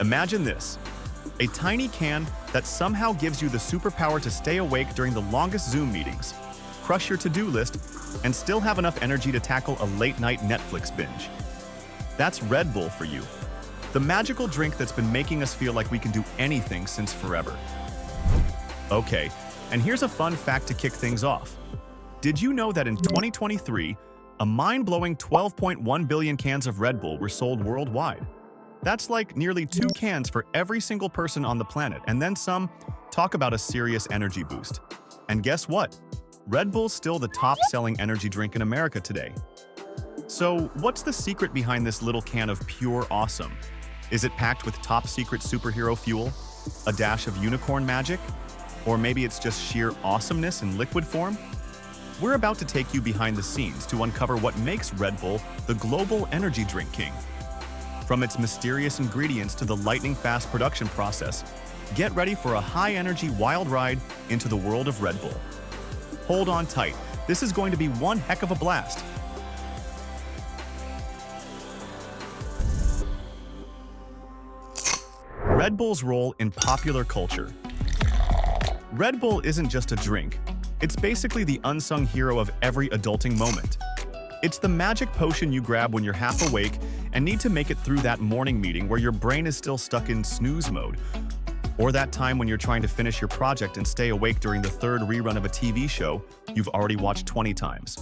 Imagine this, a tiny can that somehow gives you the superpower to stay awake during the longest Zoom meetings, crush your to-do list, and still have enough energy to tackle a late-night Netflix binge. That's Red Bull for you, the magical drink that's been making us feel like we can do anything since forever. Okay, and here's a fun fact to kick things off. Did you know that in 2023, a mind-blowing 12.1 billion cans of Red Bull were sold worldwide? That's like nearly 2 cans for every single person on the planet, and then some. Talk about a serious energy boost. And guess what? Red Bull's still the top-selling energy drink in America today. So, what's the secret behind this little can of pure awesome? Is it packed with top-secret superhero fuel? A dash of unicorn magic? Or maybe it's just sheer awesomeness in liquid form? We're about to take you behind the scenes to uncover what makes Red Bull the global energy drink king. From its mysterious ingredients to the lightning-fast production process, get ready for a high-energy wild ride into the world of Red Bull. Hold on tight, this is going to be one heck of a blast. Red Bull's role in popular culture. Red Bull isn't just a drink, it's basically the unsung hero of every adulting moment. It's the magic potion you grab when you're half awake and need to make it through that morning meeting where your brain is still stuck in snooze mode, or that time when you're trying to finish your project and stay awake during the third rerun of a TV show you've already watched 20 times.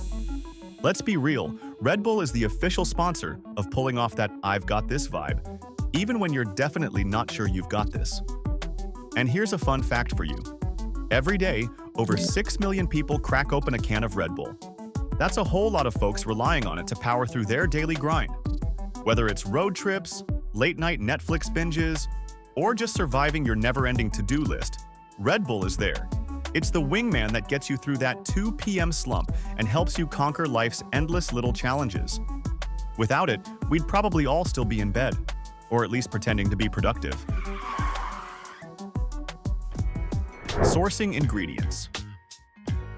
Let's be real, Red Bull is the official sponsor of pulling off that "I've got this" vibe, even when you're definitely not sure you've got this. And here's a fun fact for you. Every day, over 6 million people crack open a can of Red Bull. That's a whole lot of folks relying on it to power through their daily grind. Whether it's road trips, late-night Netflix binges, or just surviving your never-ending to-do list, Red Bull is there. It's the wingman that gets you through that 2 p.m. slump and helps you conquer life's endless little challenges. Without it, we'd probably all still be in bed, or at least pretending to be productive. Sourcing ingredients.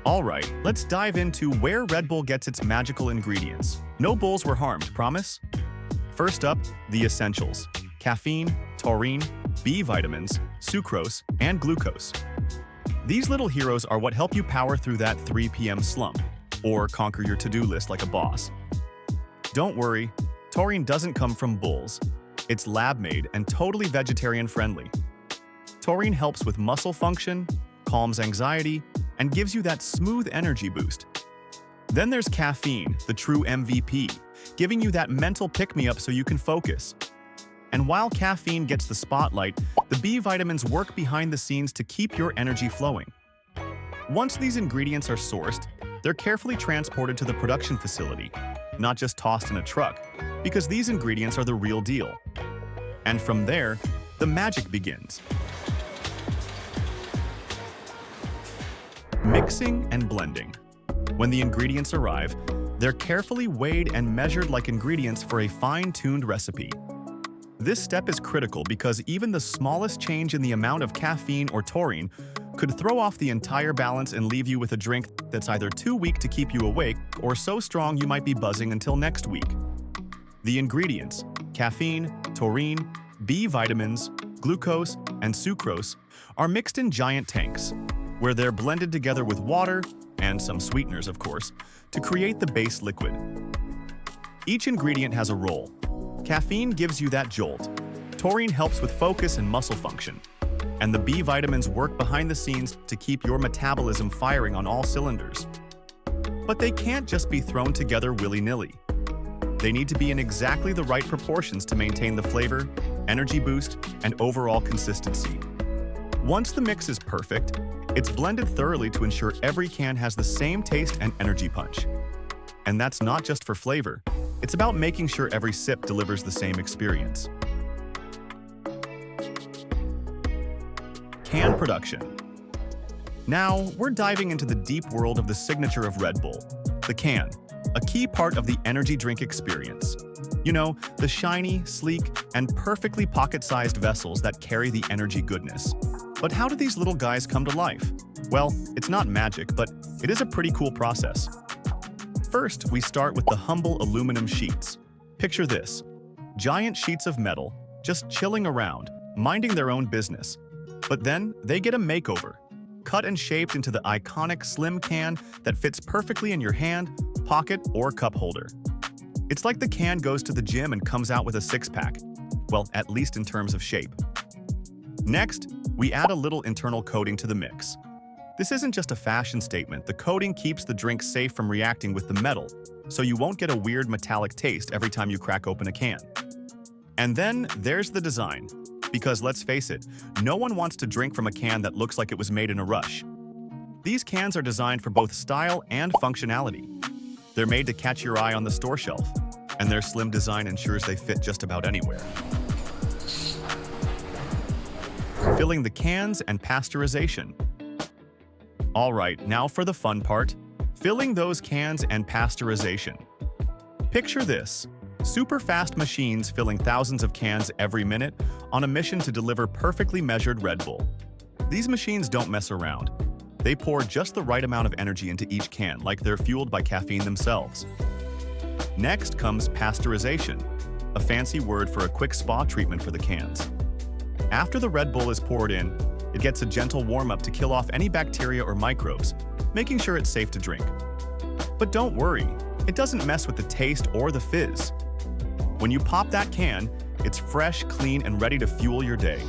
Alright, let's dive into where Red Bull gets its magical ingredients. No bulls were harmed, promise? First up, the essentials. Caffeine, taurine, B vitamins, sucrose, and glucose. These little heroes are what help you power through that 3 p.m. slump, or conquer your to-do list like a boss. Don't worry, taurine doesn't come from bulls. It's lab-made and totally vegetarian-friendly. Taurine helps with muscle function, calms anxiety, and gives you that smooth energy boost. Then there's caffeine, the true MVP, giving you that mental pick-me-up so you can focus. And while caffeine gets the spotlight, the B vitamins work behind the scenes to keep your energy flowing. Once these ingredients are sourced, they're carefully transported to the production facility, not just tossed in a truck, because these ingredients are the real deal. And from there, the magic begins. Mixing and blending. When the ingredients arrive, they're carefully weighed and measured like ingredients for a fine-tuned recipe. This step is critical because even the smallest change in the amount of caffeine or taurine could throw off the entire balance and leave you with a drink that's either too weak to keep you awake or so strong you might be buzzing until next week. The ingredients, caffeine, taurine, B vitamins, glucose, and sucrose, are mixed in giant tanks, where they're blended together with water, and some sweeteners of course, to create the base liquid. Each ingredient has a role. Caffeine gives you that jolt, taurine helps with focus and muscle function, and the B vitamins work behind the scenes to keep your metabolism firing on all cylinders. But they can't just be thrown together willy-nilly. They need to be in exactly the right proportions to maintain the flavor, energy boost, and overall consistency. Once the mix is perfect, it's blended thoroughly to ensure every can has the same taste and energy punch. And that's not just for flavor, it's about making sure every sip delivers the same experience. Can production. Now, we're diving into the deep world of the signature of Red Bull, the can, a key part of the energy drink experience. You know, the shiny, sleek, and perfectly pocket-sized vessels that carry the energy goodness. But how do these little guys come to life? Well, it's not magic, but it is a pretty cool process. First, we start with the humble aluminum sheets. Picture this: giant sheets of metal, just chilling around, minding their own business. But then they get a makeover, cut and shaped into the iconic slim can that fits perfectly in your hand, pocket, or cup holder. It's like the can goes to the gym and comes out with a six-pack. Well, at least in terms of shape. Next, we add a little internal coating to the mix. This isn't just a fashion statement. The coating keeps the drink safe from reacting with the metal, so you won't get a weird metallic taste every time you crack open a can. And then there's the design. Because let's face it, no one wants to drink from a can that looks like it was made in a rush. These cans are designed for both style and functionality. They're made to catch your eye on the store shelf, and their slim design ensures they fit just about anywhere. Filling the cans and pasteurization. All right, now for the fun part, filling those cans and pasteurization. Picture this, super fast machines filling thousands of cans every minute on a mission to deliver perfectly measured Red Bull. These machines don't mess around. They pour just the right amount of energy into each can, like they're fueled by caffeine themselves. Next comes pasteurization, a fancy word for a quick spa treatment for the cans. After the Red Bull is poured in, it gets a gentle warm-up to kill off any bacteria or microbes, making sure it's safe to drink. But don't worry, it doesn't mess with the taste or the fizz. When you pop that can, it's fresh, clean, and ready to fuel your day.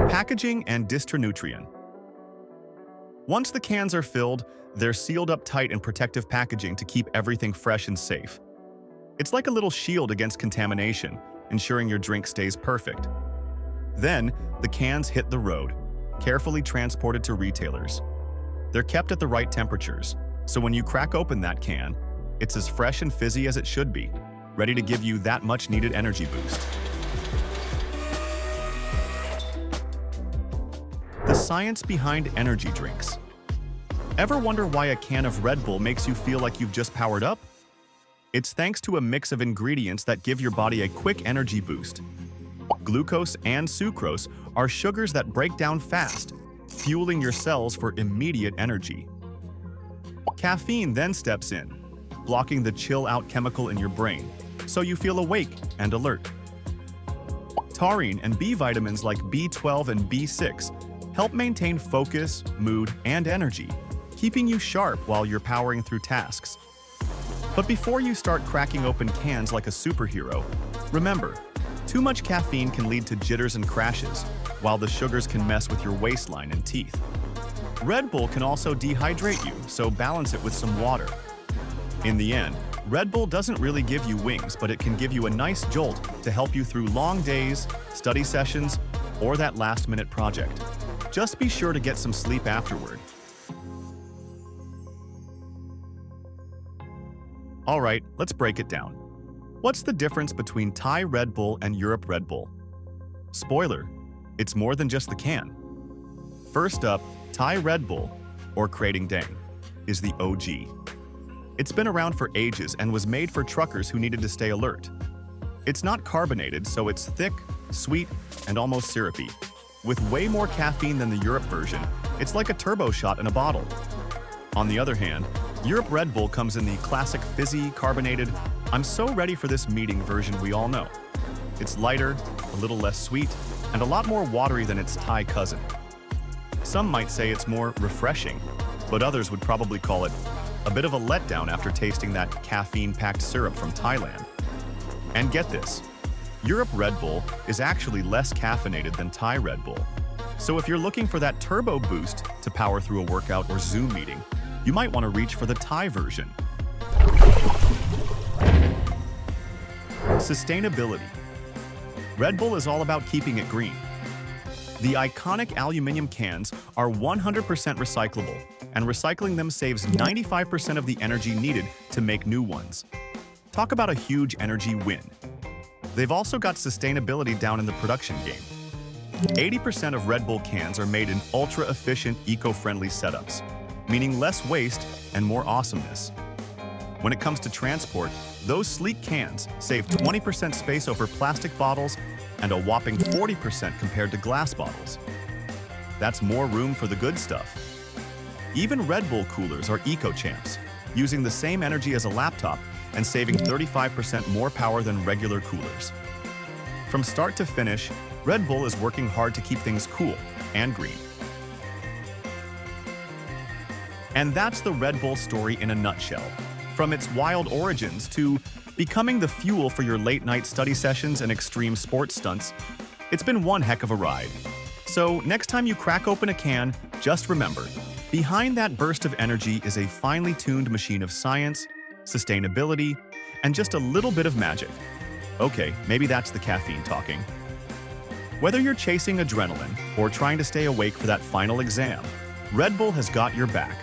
Packaging and distribution. Once the cans are filled, they're sealed up tight in protective packaging to keep everything fresh and safe. It's like a little shield against contamination, ensuring your drink stays perfect. Then, the cans hit the road, carefully transported to retailers. They're kept at the right temperatures, so when you crack open that can, it's as fresh and fizzy as it should be, ready to give you that much-needed energy boost. The science behind energy drinks. Ever wonder why a can of Red Bull makes you feel like you've just powered up? It's thanks to a mix of ingredients that give your body a quick energy boost. Glucose and sucrose are sugars that break down fast, fueling your cells for immediate energy. Caffeine then steps in, blocking the chill-out chemical in your brain, so you feel awake and alert. Taurine and B vitamins like B12 and B6 help maintain focus, mood, and energy, keeping you sharp while you're powering through tasks. But before you start cracking open cans like a superhero, remember, too much caffeine can lead to jitters and crashes, while the sugars can mess with your waistline and teeth. Red Bull can also dehydrate you, so balance it with some water. In the end, Red Bull doesn't really give you wings, but it can give you a nice jolt to help you through long days, study sessions, or that last-minute project. Just be sure to get some sleep afterward. All right, let's break it down. What's the difference between Thai Red Bull and Europe Red Bull? Spoiler, it's more than just the can. First up, Thai Red Bull, or Krating Dang, is the OG. It's been around for ages and was made for truckers who needed to stay alert. It's not carbonated, so it's thick, sweet, and almost syrupy. With way more caffeine than the Europe version, it's like a turbo shot in a bottle. On the other hand, Europe Red Bull comes in the classic fizzy, carbonated, I'm so ready for this meeting version we all know. It's lighter, a little less sweet, and a lot more watery than its Thai cousin. Some might say it's more refreshing, but others would probably call it a bit of a letdown after tasting that caffeine-packed syrup from Thailand. And get this, Europe Red Bull is actually less caffeinated than Thai Red Bull. So if you're looking for that turbo boost to power through a workout or Zoom meeting, you might want to reach for the Thai version. Sustainability. Red Bull is all about keeping it green. The iconic aluminum cans are 100% recyclable, and recycling them saves 95% of the energy needed to make new ones. Talk about a huge energy win. They've also got sustainability down in the production game. 80% of Red Bull cans are made in ultra-efficient, eco-friendly setups, meaning less waste and more awesomeness. When it comes to transport, those sleek cans save 20% space over plastic bottles and a whopping 40% compared to glass bottles. That's more room for the good stuff. Even Red Bull coolers are eco-champs, using the same energy as a laptop and saving 35% more power than regular coolers. From start to finish, Red Bull is working hard to keep things cool and green. And that's the Red Bull story in a nutshell. From its wild origins to becoming the fuel for your late-night study sessions and extreme sports stunts, it's been one heck of a ride. So next time you crack open a can, just remember, behind that burst of energy is a finely tuned machine of science, sustainability, and just a little bit of magic. Okay, maybe that's the caffeine talking. Whether you're chasing adrenaline or trying to stay awake for that final exam, Red Bull has got your back.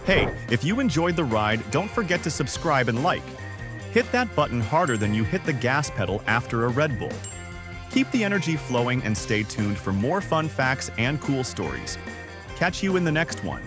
Hey, if you enjoyed the ride, don't forget to subscribe and like. Hit that button harder than you hit the gas pedal after a Red Bull. Keep the energy flowing and stay tuned for more fun facts and cool stories. Catch you in the next one.